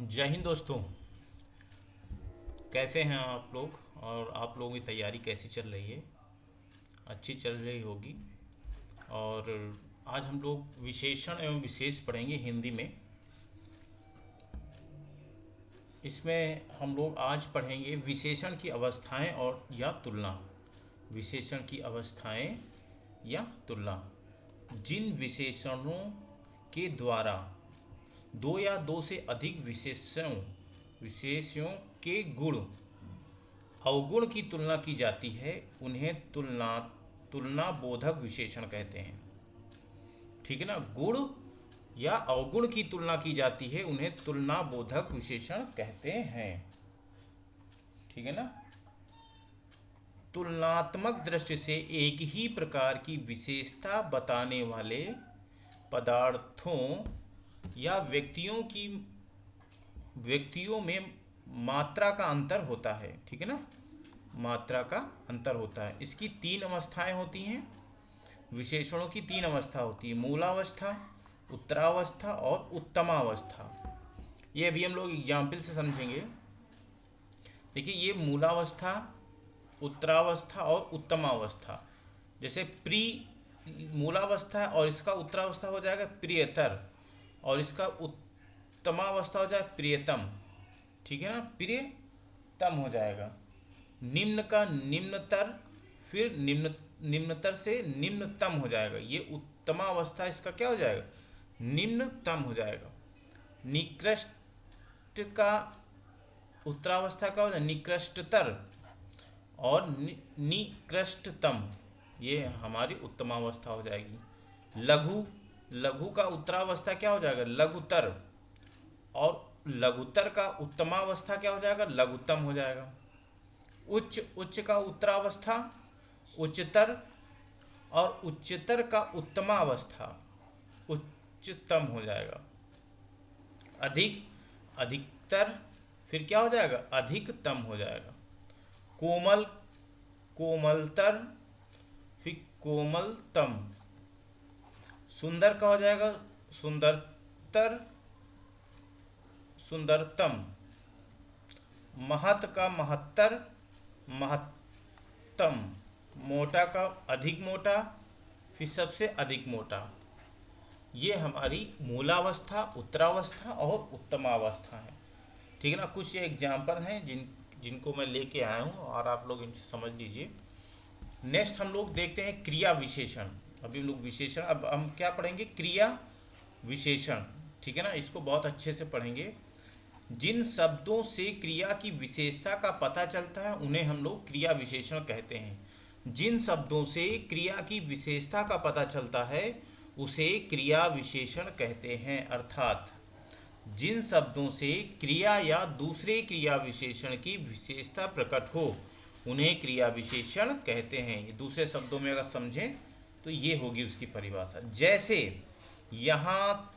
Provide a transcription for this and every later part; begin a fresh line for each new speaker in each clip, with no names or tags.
जय हिंद दोस्तों। कैसे हैं आप लोग और आप लोगों की तैयारी कैसी चल रही है? अच्छी चल रही होगी। और आज हम लोग विशेषण एवं विशेष पढ़ेंगे हिंदी में। इसमें हम लोग आज पढ़ेंगे विशेषण की अवस्थाएं और या तुलना। विशेषण की अवस्थाएं या तुलना। जिन विशेषणों के द्वारा दो या दो से अधिक विशेषों के गुण अवगुण की तुलना की जाती है उन्हें तुलना बोधक विशेषण कहते हैं। ठीक है ना। गुण या अवगुण की तुलना की जाती है उन्हें तुलना बोधक विशेषण कहते हैं। ठीक है ना। तुलनात्मक दृष्टि से एक ही प्रकार की विशेषता बताने वाले पदार्थों या व्यक्तियों में मात्रा का अंतर होता है। ठीक है ना। मात्रा का अंतर होता है। इसकी तीन अवस्थाएं होती हैं। विशेषणों की तीन अवस्था होती है, मूलावस्था, उत्तरावस्था और उत्तमावस्था। ये अभी हम लोग एग्जाम्पल से समझेंगे। देखिए, ये मूलावस्था, उत्तरावस्था और उत्तमावस्था। जैसे मूलावस्था और इसका उत्तरावस्था हो जाएगा प्रियतर, और इसका उत्तमावस्था हो जाएगा प्रियतम। ठीक है ना। प्रियतम हो जाएगा। निम्न का निम्नतर, फिर निम्नतर से निम्नतम हो जाएगा। ये उत्तमावस्था इसका क्या हो जाएगा? निम्नतम हो जाएगा। निकृष्ट का उत्तरावस्था का हो जाएगा निकृष्टतर, और निकृष्टतम ये हमारी उत्तमावस्था हो जाएगी। लघु का उत्तरावस्था क्या हो जाएगा? लघुतर, और लघुतर का उत्तमावस्था क्या हो जाएगा? लघुतम हो जाएगा। उच्च का उत्तरावस्था उच्चतर, और उच्चतर का उत्तमावस्था उच्चतम हो जाएगा। अधिकतर फिर क्या हो जाएगा? अधिकतम हो जाएगा। कोमलतर, फिर कोमलतम। सुंदर का हो जाएगा सुंदरतर, सुंदरतम। महत का महत्तर, महत्तम। मोटा का अधिक मोटा, फिर सबसे अधिक मोटा। ये हमारी मूलावस्था, उत्तरावस्था और उत्तमावस्था है। ठीक है ना। कुछ ये एग्जाम्पल हैं जिनको मैं लेके आया हूँ, और आप लोग इनसे समझ लीजिए। नेक्स्ट हम लोग देखते हैं क्रिया विशेषण। अभी हम लोग विशेषण, अब हम क्या पढ़ेंगे? क्रिया विशेषण। ठीक है ना। इसको बहुत अच्छे से पढ़ेंगे। जिन शब्दों से क्रिया की विशेषता का पता चलता है उन्हें हम लोग क्रिया विशेषण कहते हैं। जिन शब्दों से क्रिया की विशेषता का पता चलता है उसे क्रिया विशेषण कहते हैं। अर्थात जिन शब्दों से क्रिया या दूसरे क्रिया विशेषण की विशेषता प्रकट हो उन्हें क्रिया विशेषण कहते हैं। ये दूसरे शब्दों में अगर समझें तो ये होगी उसकी परिभाषा। जैसे यहाँ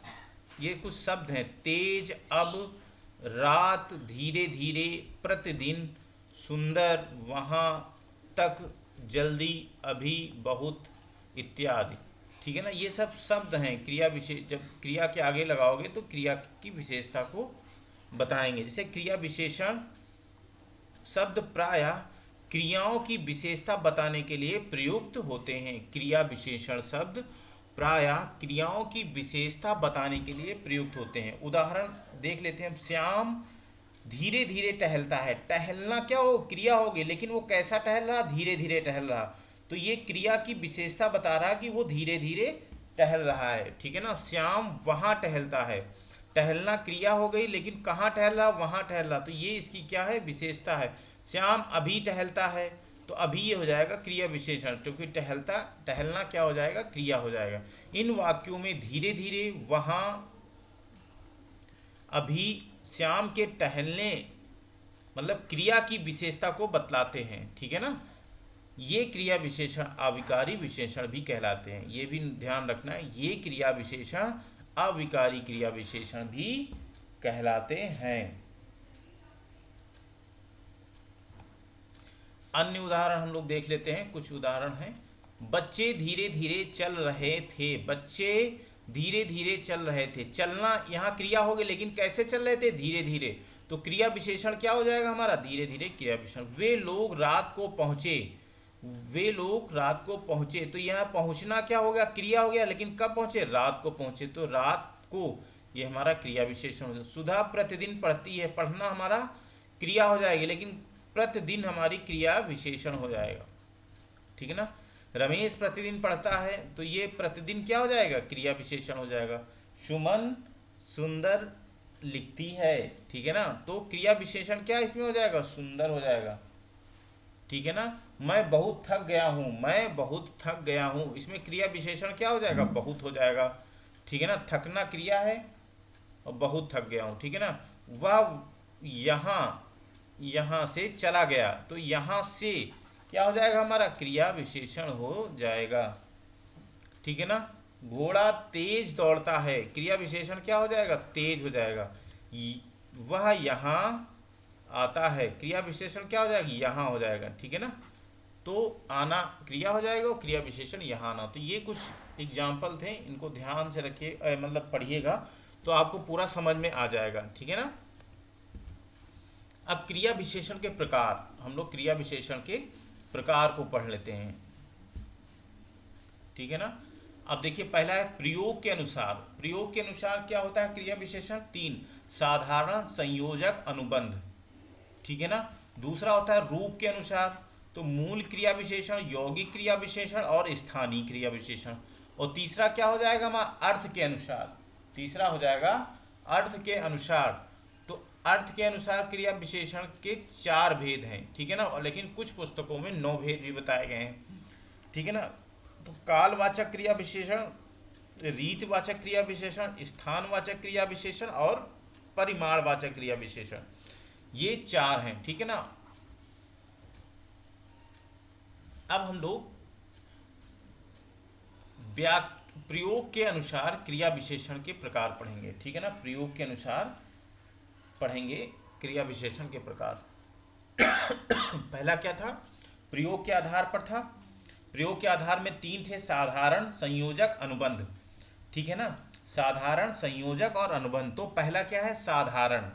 ये कुछ शब्द हैं: तेज, अब, रात, धीरे धीरे, प्रतिदिन, सुंदर, वहाँ, तक, जल्दी, अभी, बहुत इत्यादि। ठीक है ना। ये सब शब्द हैं क्रिया विशेष, जब क्रिया के आगे लगाओगे तो क्रिया की विशेषता को बताएंगे। जैसे क्रिया विशेषण शब्द प्रायः क्रियाओं की विशेषता बताने के लिए प्रयुक्त होते हैं। क्रिया विशेषण शब्द प्रायः क्रियाओं की विशेषता बताने के लिए प्रयुक्त होते हैं। उदाहरण देख लेते हैं। श्याम धीरे धीरे टहलता है। टहलना क्या हो? क्रिया होगी, लेकिन वो कैसा टहल रहा? धीरे धीरे टहल रहा। तो ये क्रिया की विशेषता बता रहा है कि वो धीरे धीरे टहल रहा है। ठीक है ना। श्याम वहाँ टहलता है। टहलना क्रिया हो गई, लेकिन कहाँ टहल रहा? वहाँ टहल रहा। तो ये इसकी क्या है? विशेषता है। श्याम अभी टहलता है, तो अभी ये हो जाएगा क्रिया विशेषण, क्योंकि टहलना क्या हो जाएगा? क्रिया हो जाएगा। इन वाक्यों में धीरे धीरे, वहाँ, अभी, श्याम के टहलने मतलब क्रिया की विशेषता को बतलाते हैं। ठीक है ना। ये क्रिया विशेषण अविकारी विशेषण भी कहलाते हैं। ये भी ध्यान रखना है, ये क्रिया विशेषण अविकारी क्रिया विशेषण भी कहलाते हैं। अन्य उदाहरण हम लोग देख लेते हैं। कुछ उदाहरण हैं। बच्चे धीरे धीरे चल रहे थे। बच्चे धीरे धीरे चल रहे थे। चलना यहाँ क्रिया हो गई, लेकिन कैसे चल रहे थे? धीरे धीरे। तो क्रिया विशेषण क्या हो जाएगा हमारा? धीरे धीरे क्रिया विशेषण। वे लोग रात को पहुँचे, वे लोग रात को पहुँचे, तो यहाँ पहुँचना क्या हो गया? क्रिया हो गया, लेकिन कब पहुँचे? रात को पहुँचे, तो रात को ये हमारा क्रिया विशेषण हो जाएगा। सुधा प्रतिदिन पढ़ती है, पढ़ना हमारा क्रिया हो जाएगी, लेकिन प्रतिदिन हमारी क्रिया विशेषण हो जाएगा, ठीक है ना। रमेश प्रतिदिन पढ़ता है, तो ये प्रतिदिन क्या हो जाएगा? क्रिया विशेषण हो जाएगा। सुमन सुंदर लिखती है, ठीक है ना, तो क्रिया विशेषण क्या इसमें हो जाएगा? सुंदर हो जाएगा, ठीक है ना। मैं बहुत थक गया हूँ, मैं बहुत थक गया हूँ, इसमें क्रिया विशेषण क्या हो जाएगा? बहुत हो जाएगा, ठीक है ना। थकना क्रिया है और बहुत थक गया हूँ, ठीक है ना। वह यहाँ से चला गया, तो यहाँ से क्या हो जाएगा हमारा? क्रिया विशेषण हो जाएगा, ठीक है ना। घोड़ा तेज दौड़ता है, क्रिया विशेषण क्या हो जाएगा? तेज हो जाएगा। वह यहाँ आता है, क्रिया विशेषण क्या हो जाएगी? यहाँ हो जाएगा, ठीक है ना। तो आना क्रिया हो जाएगा और क्रिया विशेषण यहाँ आना। तो ये कुछ एग्जाम्पल थे, इनको ध्यान से रखिए, मतलब पढ़िएगा तो आपको पूरा समझ में आ जाएगा, ठीक है ना। अब क्रिया विशेषण के प्रकार, हम लोग क्रिया विशेषण के प्रकार को पढ़ लेते हैं, ठीक है ना। अब देखिए, पहला है प्रयोग के अनुसार। प्रयोग के अनुसार क्या होता है क्रिया विशेषण? 3, साधारण, संयोजक, अनुबंध, ठीक है ना। दूसरा होता है रूप के अनुसार, तो मूल क्रिया विशेषण, यौगिक क्रिया विशेषण और स्थानीय क्रिया विशेषण। और तीसरा क्या हो जाएगा हमारा? अर्थ के अनुसार। तीसरा हो जाएगा अर्थ के अनुसार। तो अर्थ के अनुसार क्रिया विशेषण के 4 भेद हैं, ठीक है ना, और लेकिन कुछ पुस्तकों में 9 भेद भी बताए गए हैं, ठीक है ना। तो कालवाचक क्रिया विशेषण, रीतवाचक क्रिया विशेषण, स्थानवाचक क्रिया विशेषण और परिमाणवाचक क्रिया विशेषण, ये 4 हैं, ठीक है ना। अब हम लोग प्रयोग के अनुसार क्रिया विशेषण के प्रकार पढ़ेंगे, ठीक है ना। प्रयोग के अनुसार पढ़ेंगे क्रिया विशेषण के प्रकार। पहला क्या था? प्रयोग के आधार पर था। प्रयोग के आधार में 3 थे, साधारण, संयोजक, अनुबंध, ठीक है ना। साधारण, संयोजक और अनुबंध। तो पहला क्या है? साधारण।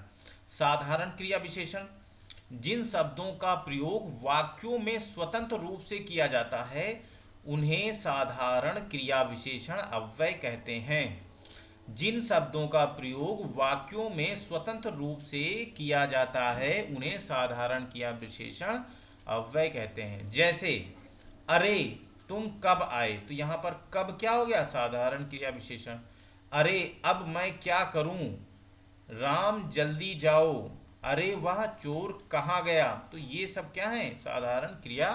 साधारण क्रिया विशेषण, जिन शब्दों का प्रयोग वाक्यों में स्वतंत्र रूप से किया जाता है उन्हें साधारण क्रिया विशेषण अव्यय कहते हैं। जिन शब्दों का प्रयोग वाक्यों में स्वतंत्र रूप से किया जाता है उन्हें साधारण क्रिया विशेषण अव्यय कहते हैं। जैसे अरे तुम कब आए, तो यहाँ पर कब क्या हो गया? साधारण क्रिया विशेषण। अरे अब मैं क्या करूं? राम जल्दी जाओ। अरे वह चोर कहाँ गया? तो ये सब क्या है? साधारण क्रिया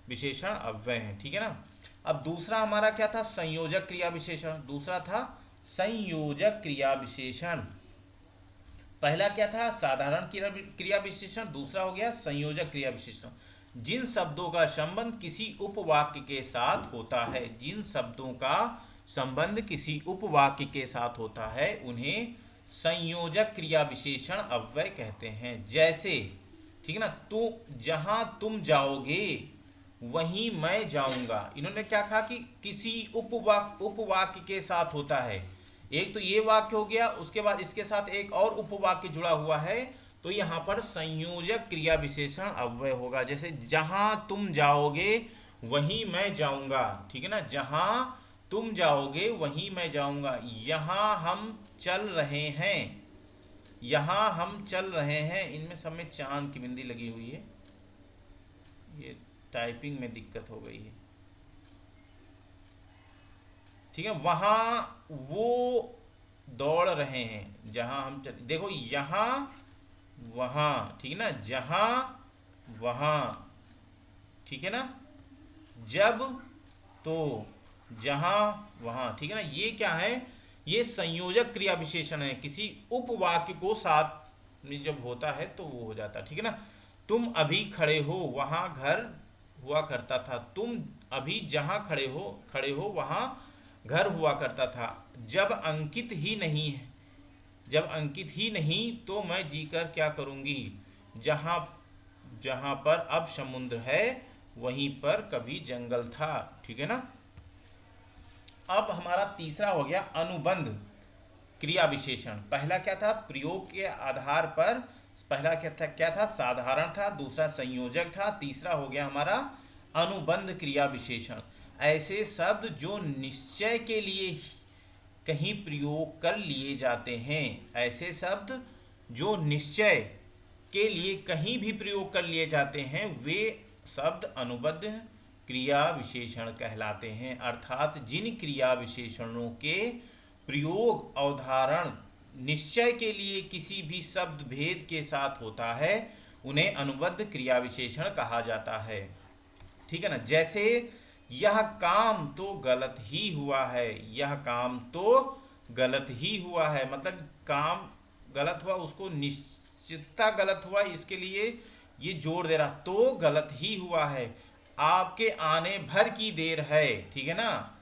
विशेषण अव्यय हैं, ठीक है ना। अब दूसरा हमारा क्या था? संयोजक क्रिया विशेषण। दूसरा था संयोजक क्रिया विशेषण। पहला क्या था? साधारण क्रिया विशेषण, दूसरा हो गया संयोजक क्रिया विशेषण। जिन शब्दों का संबंध किसी उपवाक्य के साथ होता है, जिन शब्दों का संबंध किसी उपवाक्य के साथ होता है उन्हें संयोजक क्रिया विशेषण अव्यय कहते हैं। जैसे, ठीक है ना, तो जहां तुम जाओगे वहीं मैं जाऊंगा। इन्होंने क्या कहा कि किसी उपवाक्य के साथ होता है। एक तो ये वाक्य हो गया, उसके बाद इसके साथ एक और उपवाक्य जुड़ा हुआ है, तो यहाँ पर संयोजक क्रिया विशेषण अव्यय होगा। जैसे जहां तुम जाओगे वहीं मैं जाऊंगा, ठीक है ना। जहां तुम जाओगे वहीं मैं जाऊंगा। यहाँ हम चल रहे हैं, यहाँ हम चल रहे हैं, इनमें सब में चांद की बिंदी लगी हुई है, ये टाइपिंग में दिक्कत हो गई है, ठीक है। वहां वो दौड़ रहे हैं, जहां हम चल, देखो यहाँ वहां, ठीक है ना, जहां वहां, ठीक है ना। जब तो जहां वहां, ठीक है ना। ये क्या है? ये संयोजक क्रिया विशेषण है। किसी उपवाक्य को साथ में जब होता है तो वो हो जाता है, ठीक है ना। तुम अभी खड़े हो, वहां घर हुआ करता था। तुम अभी जहां खड़े हो वहां घर हुआ करता था। जब अंकित ही नहीं है, जब अंकित ही नहीं तो मैं जीकर क्या करूंगी? जहां जहां पर अब समुद्र है वहीं पर कभी जंगल था, ठीक है ना। अब हमारा तीसरा हो गया अनुबंध क्रिया विशेषण। पहला क्या था, प्रयोग के आधार पर, पहला क्या था साधारण था, दूसरा संयोजक था, तीसरा हो गया हमारा अनुबंध क्रिया विशेषण। ऐसे शब्द जो निश्चय के लिए कहीं प्रयोग कर लिए जाते हैं, ऐसे शब्द जो निश्चय के लिए कहीं भी प्रयोग कर लिए जाते हैं, वे शब्द अनुबंध क्रिया विशेषण कहलाते हैं। अर्थात जिन क्रिया विशेषणों के प्रयोग अवधारण निश्चय के लिए किसी भी शब्द भेद के साथ होता है, उन्हें अनुबंध क्रिया विशेषण कहा जाता है। ठीक है ना। जैसे यह काम तो गलत ही हुआ है, यह काम तो गलत ही हुआ है, मतलब काम गलत हुआ, उसको निश्चितता गलत हुआ, इसके लिए ये जोड़ दे रहा, तो गलत ही हुआ है। आपके आने भर की देर है, ठीक है ना,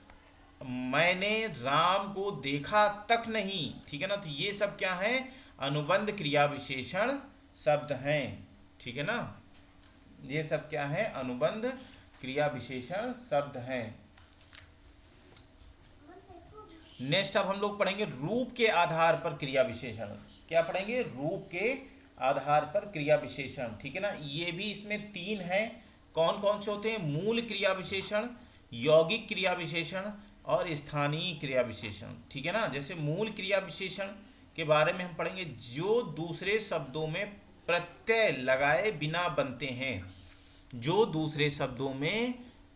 मैंने राम को देखा तक नहीं, ठीक है ना। तो ये सब क्या है, अनुबंध क्रिया विशेषण शब्द हैं, ठीक है ना। ये सब क्या है, अनुबंध क्रिया विशेषण शब्द हैं। नेक्स्ट अब हम लोग पढ़ेंगे रूप के आधार पर क्रिया विशेषण। क्या पढ़ेंगे, रूप के आधार पर क्रिया विशेषण, ठीक है ना। ये भी इसमें 3 हैं। कौन कौन से होते हैं, मूल क्रिया विशेषण, यौगिक क्रिया विशेषण और स्थानीय क्रिया विशेषण, ठीक है ना। जैसे मूल क्रिया विशेषण के बारे में हम पढ़ेंगे, जो दूसरे शब्दों में प्रत्यय लगाए बिना बनते हैं, जो दूसरे शब्दों में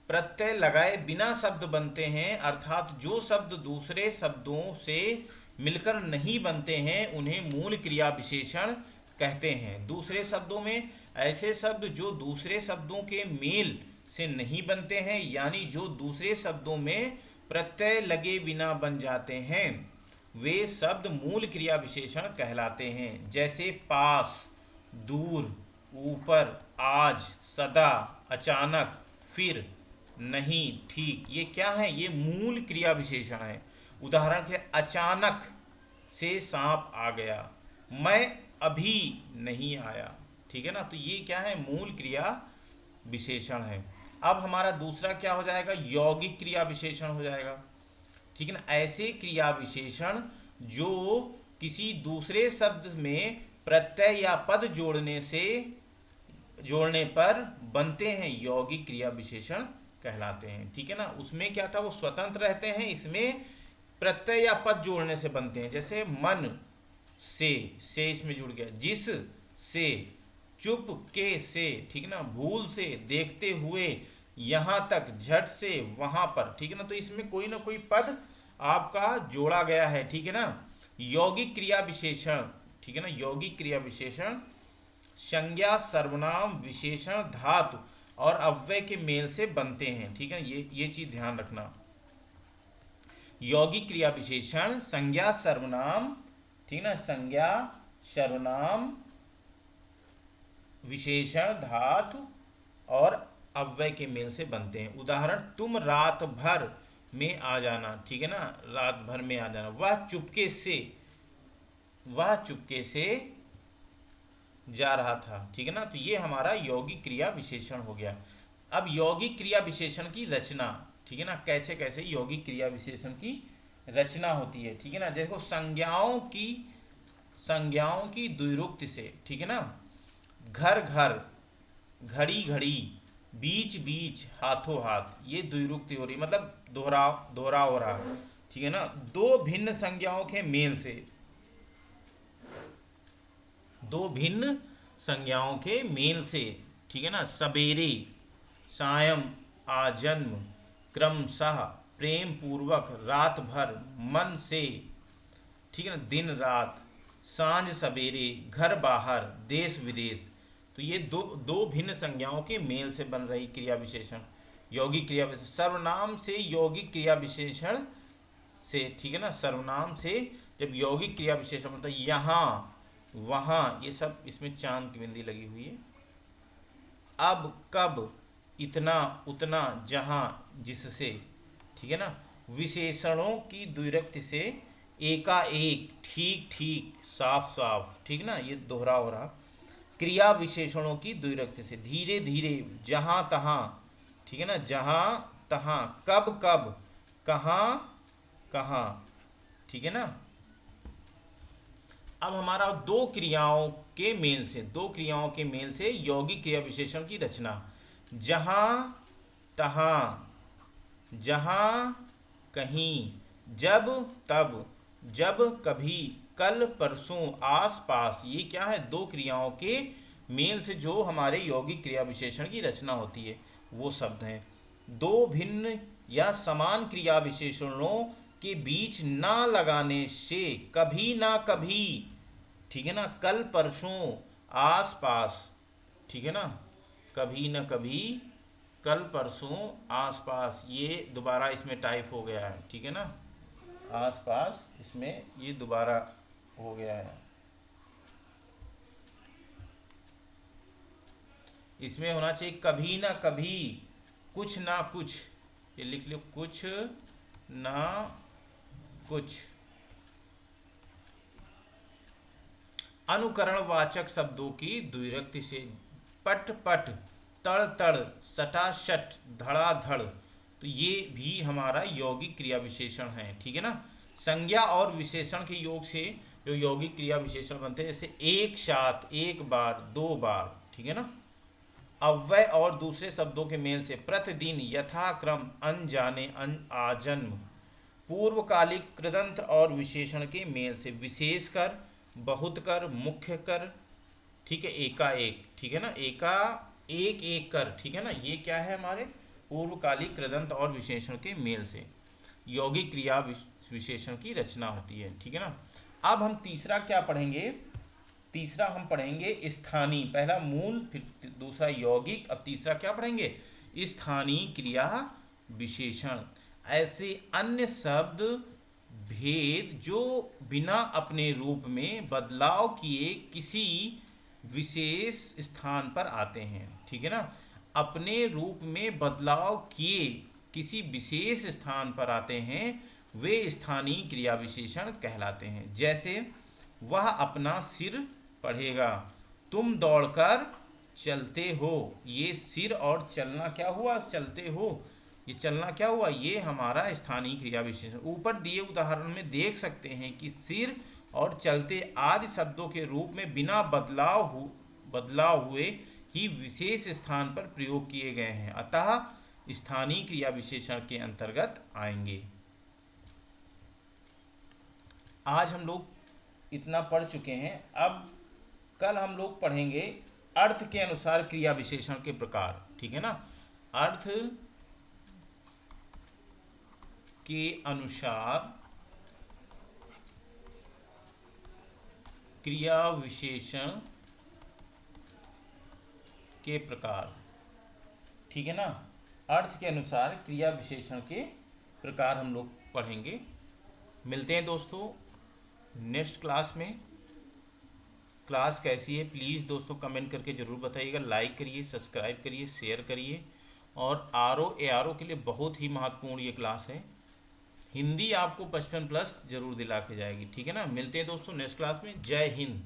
प्रत्यय लगाए बिना शब्द बनते हैं, अर्थात जो शब्द दूसरे शब्दों से मिलकर नहीं बनते हैं, उन्हें मूल क्रिया विशेषण कहते हैं। दूसरे शब्दों में ऐसे शब्द जो दूसरे शब्दों के मेल से नहीं बनते हैं, यानी जो दूसरे शब्दों में प्रत्यय लगे बिना बन जाते हैं, वे शब्द मूल क्रिया विशेषण कहलाते हैं। जैसे पास, दूर, ऊपर, आज, सदा, अचानक, फिर, नहीं, ठीक, ये क्या है, ये मूल क्रिया विशेषण है। उदाहरण के, अचानक से सांप आ गया, मैं अभी नहीं आया, ठीक है ना। तो ये क्या है, मूल क्रिया विशेषण है। अब हमारा दूसरा क्या हो जाएगा, यौगिक क्रिया विशेषण हो जाएगा, ठीक है ना। ऐसे क्रिया विशेषण जो किसी दूसरे शब्द में प्रत्यय या पद जोड़ने पर बनते हैं, यौगिक क्रिया विशेषण कहलाते हैं, ठीक है ना। उसमें क्या था, वो स्वतंत्र रहते हैं, इसमें प्रत्यय या पद जोड़ने से बनते हैं। जैसे मन से इसमें जुड़ गया, जिस से, चुप के से, ठीक है ना, भूल से, देखते हुए, यहाँ तक, झट से, वहाँ पर, ठीक है ना। तो इसमें कोई ना कोई पद आपका जोड़ा गया है, ठीक है ना। यौगिक क्रिया विशेषण, ठीक है ना, यौगिक क्रिया विशेषण संज्ञा, सर्वनाम, विशेषण, धातु और अव्यय के मेल से बनते हैं, ठीक है। ये चीज ध्यान रखना। यौगिक क्रिया विशेषण संज्ञा, सर्वनाम, ठीक है ना, संज्ञा, सर्वनाम, विशेषण, धातु और अव्यय के मेल से बनते हैं। उदाहरण, तुम रात भर में आ जाना, ठीक है ना, रात भर में आ जाना। वह चुपके से जा रहा था, ठीक है ना। तो ये हमारा यौगिक क्रिया विशेषण हो गया। अब यौगिक क्रिया विशेषण की रचना, ठीक है ना, कैसे कैसे यौगिक क्रिया विशेषण की रचना होती है, ठीक है ना। देखो, संज्ञाओं की द्विरुक्ति से, ठीक है ना, घर घर, घड़ी घड़ी, बीच बीच, हाथों हाथ, ये द्विरुक्ति हो रही, मतलब दोहरा हो रहा, ठीक है ना। दो भिन्न संज्ञाओं के मेल से, दो भिन्न संज्ञाओं के मेल से, ठीक है ना। सवेरे, सायं, आजन्म, क्रमशः, प्रेम पूर्वक, रात भर, मन से, ठीक है ना, दिन रात, सांझ सवेरे, घर बाहर, देश विदेश। तो ये दो भिन्न संज्ञाओं के मेल से बन रही क्रिया विशेषण, यौगिक क्रिया विशेषण। सर्वनाम से यौगिक क्रिया विशेषण से, ठीक है ना, सर्वनाम से जब यौगिक क्रिया विशेषण मतलब यहाँ, वहाँ, ये सब इसमें चांद की बिंदी लगी हुई है। अब, कब, इतना, उतना, जहाँ, जिससे, ठीक है ना। विशेषणों की द्विरुक्ति से एकाएक, ठीक ठीक, साफ साफ, ठीक ना, ये दोहरा हो रहा। क्रिया विशेषणों की द्विरुक्ति से धीरे धीरे, जहाँ तहाँ, ठीक है ना, जहाँ तहाँ, कब कब, कहाँ कहाँ, ठीक है ना। अब हमारा दो क्रियाओं के मेल से यौगिक क्रिया विशेषण की रचना। जहाँ तहाँ, जहाँ कहीं, जब तब, जब कभी, कल परसों, आस पास, ये क्या है, दो क्रियाओं के मेल से जो हमारे यौगिक क्रिया विशेषण की रचना होती है वो शब्द हैं। दो भिन्न या समान क्रिया विशेषणों के बीच ना लगाने से कभी ना कभी, ठीक है ना, कल परसों, आस पास, ठीक है ना, कभी ना कभी, कल परसों, आस पास, ये दोबारा इसमें टाइप हो गया है, ठीक है ना, आस पास, इसमें ये दोबारा हो गया है। इसमें होना चाहिए कभी ना कभी, कुछ ना कुछ, ये लिख लो, कुछ ना कुछ। अनुकरण वाचक शब्दों की द्विरुक्ति से पट पट, तड़ तड़, सटा सट, धड़ा धड़, तो ये भी हमारा यौगिक क्रिया विशेषण है, ठीक है ना। संज्ञा और विशेषण के योग से जो यौगिक क्रिया विशेषण बनते हैं, जैसे एक साथ, एक बार, दो बार, ठीक है ना। अव्यय और दूसरे शब्दों के मेल से प्रतिदिन, यथाक्रम, अनजाने, आजन्म। पूर्वकालिक कृदंत और विशेषण के मेल से विशेष कर, बहुत कर, मुख्य कर, ठीक है, एकाएक, ठीक है ना, एक एक कर, ठीक है ना, ये क्या है हमारे पूर्वकालिक कृदंत और विशेषण के मेल से यौगिक क्रिया विशेषण की रचना होती है, ठीक है ना। अब हम तीसरा क्या पढ़ेंगे, तीसरा हम पढ़ेंगे स्थानीय, पहला मूल, फिर दूसरा यौगिक, अब तीसरा क्या पढ़ेंगे, स्थानीय क्रिया विशेषण। ऐसे अन्य शब्द भेद जो बिना अपने रूप में बदलाव किए किसी विशेष स्थान पर आते हैं, ठीक है ना, अपने रूप में बदलाव किए किसी विशेष स्थान पर आते हैं, वे स्थानीय क्रिया विशेषण कहलाते हैं। जैसे वह अपना सिर पढ़ेगा, तुम दौड़कर चलते हो, ये सिर और चलना क्या हुआ, चलते हो, ये चलना क्या हुआ, ये हमारा स्थानीय क्रिया विशेषण। ऊपर दिए उदाहरण में देख सकते हैं कि सिर और चलते आदि शब्दों के रूप में बिना बदलाव हुए ही विशेष स्थान पर प्रयोग किए गए हैं, अतः स्थानीय क्रिया विशेषण के अंतर्गत आएंगे। आज हम लोग इतना पढ़ चुके हैं। अब कल हम लोग पढ़ेंगे अर्थ के अनुसार क्रिया विशेषण के प्रकार, ठीक है ना। अर्थ के अनुसार क्रिया विशेषण के प्रकार, ठीक है ना। अर्थ के अनुसार क्रिया विशेषण के प्रकार हम लोग पढ़ेंगे। मिलते हैं दोस्तों नेक्स्ट क्लास में। क्लास कैसी है प्लीज़ दोस्तों कमेंट करके ज़रूर बताइएगा। लाइक करिए, सब्सक्राइब करिए, शेयर करिए। और ARO के लिए बहुत ही महत्वपूर्ण ये क्लास है। हिंदी आपको 55+ जरूर दिला के जाएगी, ठीक है ना। मिलते हैं दोस्तों नेक्स्ट क्लास में। जय हिंद।